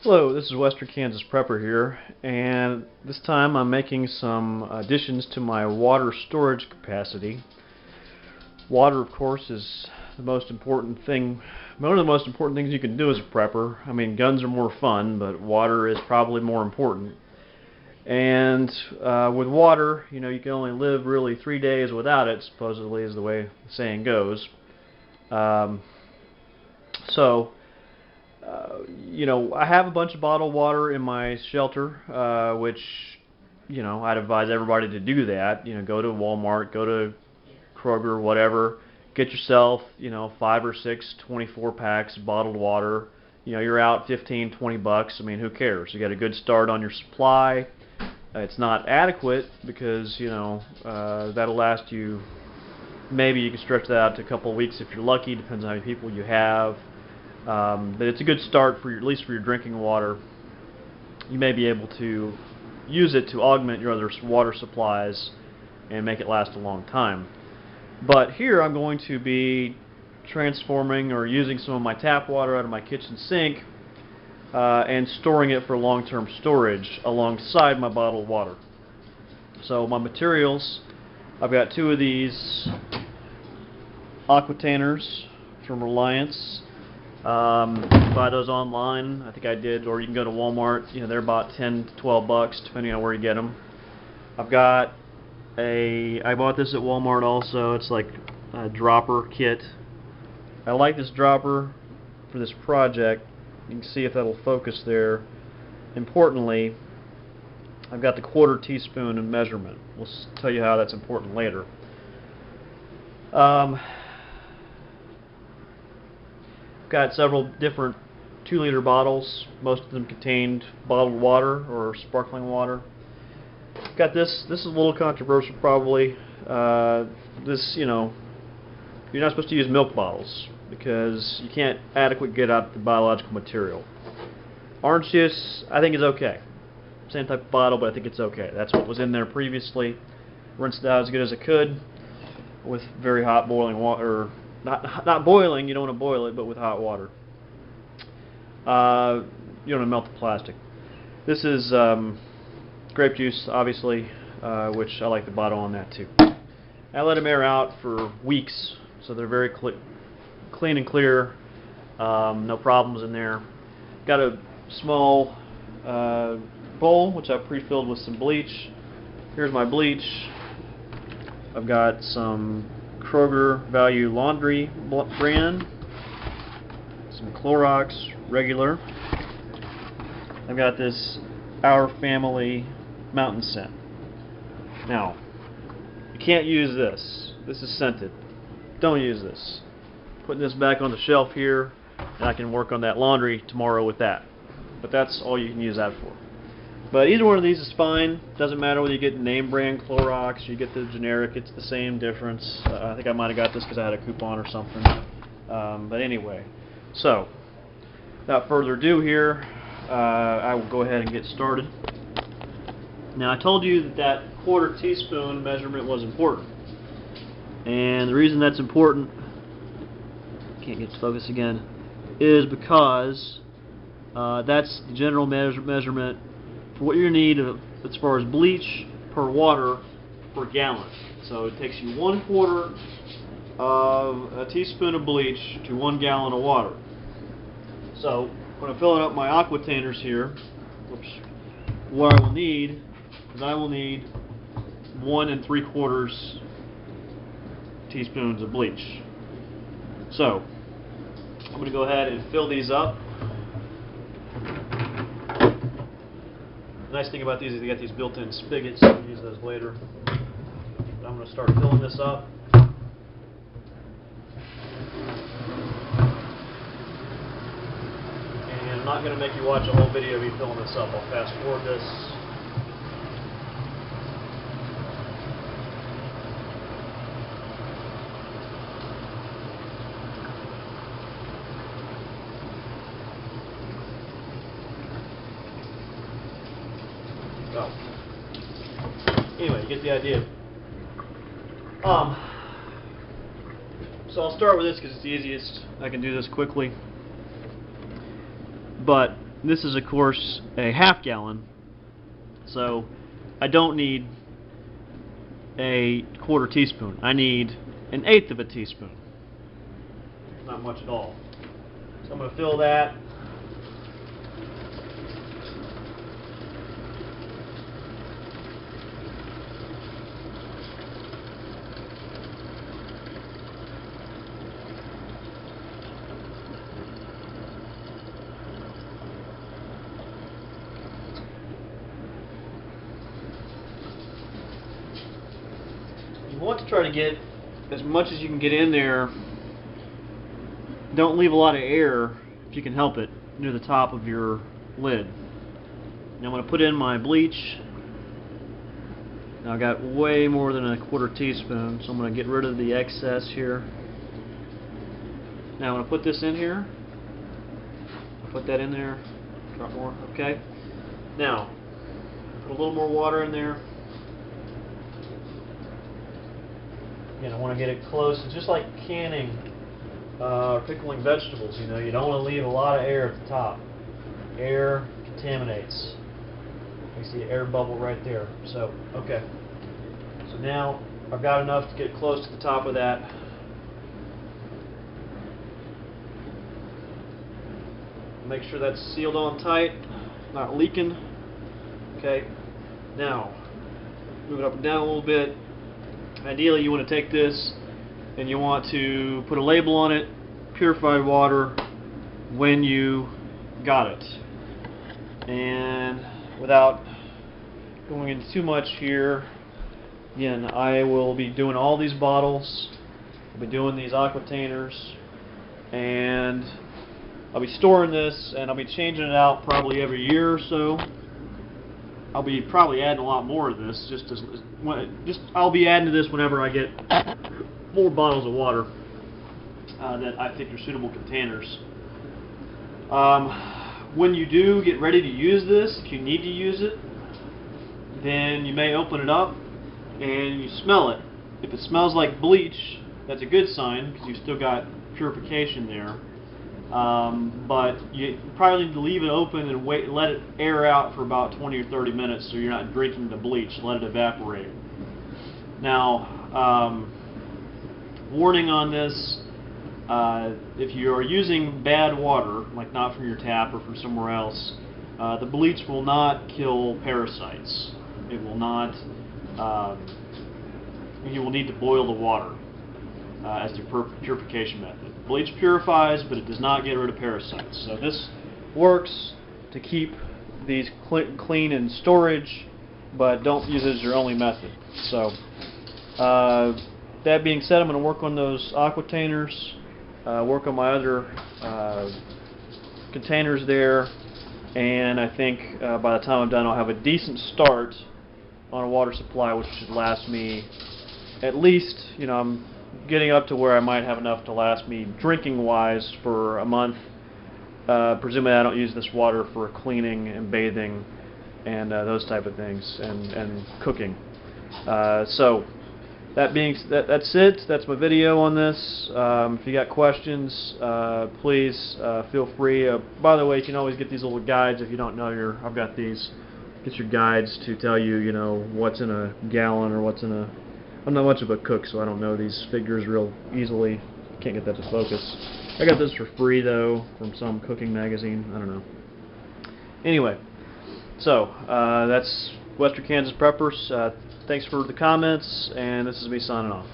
Hello, this is Western Kansas Prepper here, and this time I'm making some additions to my water storage capacity. Water, of course, is the most important thing, one of the most important things you can do as a prepper. I mean, guns are more fun, but water is probably more important. And with water, you know, you can only live really 3 days without it, supposedly, is the way the saying goes. You know, I have a bunch of bottled water in my shelter, which, you know, I'd advise everybody to do that. You know, go to Walmart, go to Kroger, whatever, get yourself, you know, 5 or 6 24 packs of bottled water. You know, you're out 15, 20 bucks. I mean, who cares? You got a good start on your supply. It's not adequate because, you know, that'll last you, maybe you can stretch that out to a couple of weeks if you're lucky, depends on how many people you have. But it's a good start for at least for your drinking water. You may be able to use it to augment your other water supplies and make it last a long time. But here I'm going to be transforming or using some of my tap water out of my kitchen sink and storing it for long-term storage alongside my bottled water. So my materials, I've got 2 of these aquatainers from Reliance. You can buy those online, I think I did, or you can go to Walmart. You know, they're about 10 to 12 bucks depending on where you get them. I bought this at Walmart also. It's like a dropper kit. I like this dropper for this project. You can see if that'll focus there. Importantly, I've got the 1/4 teaspoon in measurement. We'll tell you how that's important later. Got several different 2-liter bottles. Most of them contained bottled water or sparkling water. Got this. This is a little controversial, probably. This, you know, you're not supposed to use milk bottles because you can't adequately get out the biological material. Orange juice, I think, is okay. Same type of bottle, but I think it's okay. That's what was in there previously. Rinsed it out as good as it could with very hot boiling water. Not boiling, you don't want to boil it, but with hot water. You don't want to melt the plastic. This is grape juice, obviously, which I like the bottle on that too. I let them air out for weeks, so they're very clean and clear. No problems in there. Got a small bowl, which I've pre-filled with some bleach. Here's my bleach. I've got some Kroger Value Laundry brand, some Clorox regular. I've got this Our Family Mountain Scent. Now, you can't use this. This is scented. Don't use this. Putting this back on the shelf here, and I can work on that laundry tomorrow with that. But that's all you can use that for. But either one of these is fine. Doesn't matter whether you get name brand Clorox, you get the generic, it's the same difference. I think I might have got this because I had a coupon or something. But anyway, so without further ado here, I will go ahead and get started. Now, I told you that that 1/4 teaspoon measurement was important. And the reason that's important, can't get to focus again, is because that's the general measurement for what you need as far as bleach per water per gallon. So it takes you 1/4 of a teaspoon of bleach to 1 gallon of water. So when I'm filling up my aquatainers here, what I will need is I will need 1 3/4 teaspoons of bleach. So I'm going to go ahead and fill these up. The nice thing about these is they got these built-in spigots, so you can use those later. But I'm going to start filling this up. And I'm not going to make you watch a whole video of me filling this up. I'll fast forward this. Anyway, you get the idea. So I'll start with this because it's the easiest. I can do this quickly. But This is, of course, a half gallon, so I don't need a quarter teaspoon. I need an eighth of a teaspoon. Not much at all. So I'm going to fill that. You want to try to get as much as you can get in there. Don't leave a lot of air, if you can help it, near the top of your lid. Now I'm going to put in my bleach. Now I got way more than a quarter teaspoon, so I'm going to get rid of the excess here. Now I'm going to put this in here. Put that in there. Drop more. Okay. Now, put a little more water in there. Again, I want to get it close. It's just like canning or pickling vegetables. You know, you don't want to leave a lot of air at the top. Air contaminates. You see the air bubble right there. So, okay. So now I've got enough to get close to the top of that. Make sure that's sealed on tight, not leaking. Okay. Now, move it up and down a little bit. Ideally, you want to take this and you want to put a label on it, purified water, when you got it. And without going into too much here, again, I will be doing all these bottles. I'll be doing these aquatainers, and I'll be storing this, and I'll be changing it out probably every year or so. I'll be probably adding a lot more of this. I'll be adding to this whenever I get 4 bottles of water that I think are suitable containers. When you do get ready to use this, if you need to use it, then you may open it up and you smell it. If it smells like bleach, that's a good sign because you've still got purification there. But you probably need to leave it open and let it air out for about 20 or 30 minutes so you're not drinking the bleach. Let it evaporate. Now, warning on this, if you are using bad water, like not from your tap or from somewhere else, the bleach will not kill parasites. It will not, you will need to boil the water as the purification method. Bleach purifies, but it does not get rid of parasites. So this works to keep these clean in storage, but don't use it as your only method. So that being said, I'm going to work on those aquatainers, work on my other containers there, and I think by the time I'm done, I'll have a decent start on a water supply, which should last me at least, you know, I'm getting up to where I might have enough to last me drinking wise for a month. Presumably I don't use this water for cleaning and bathing and those type of things, and cooking. So that's it. That's my video on this. If you got questions, please feel free. By the way, you can always get these little guides if you don't know I've got these. Get your guides to tell you, you know, what's in a gallon or what's in a. I'm not much of a cook, so I don't know these figures real easily. Can't get that to focus. I got this for free though from some cooking magazine. I don't know. Anyway, so that's Western Kansas Preppers. Thanks for the comments, and this is me signing off.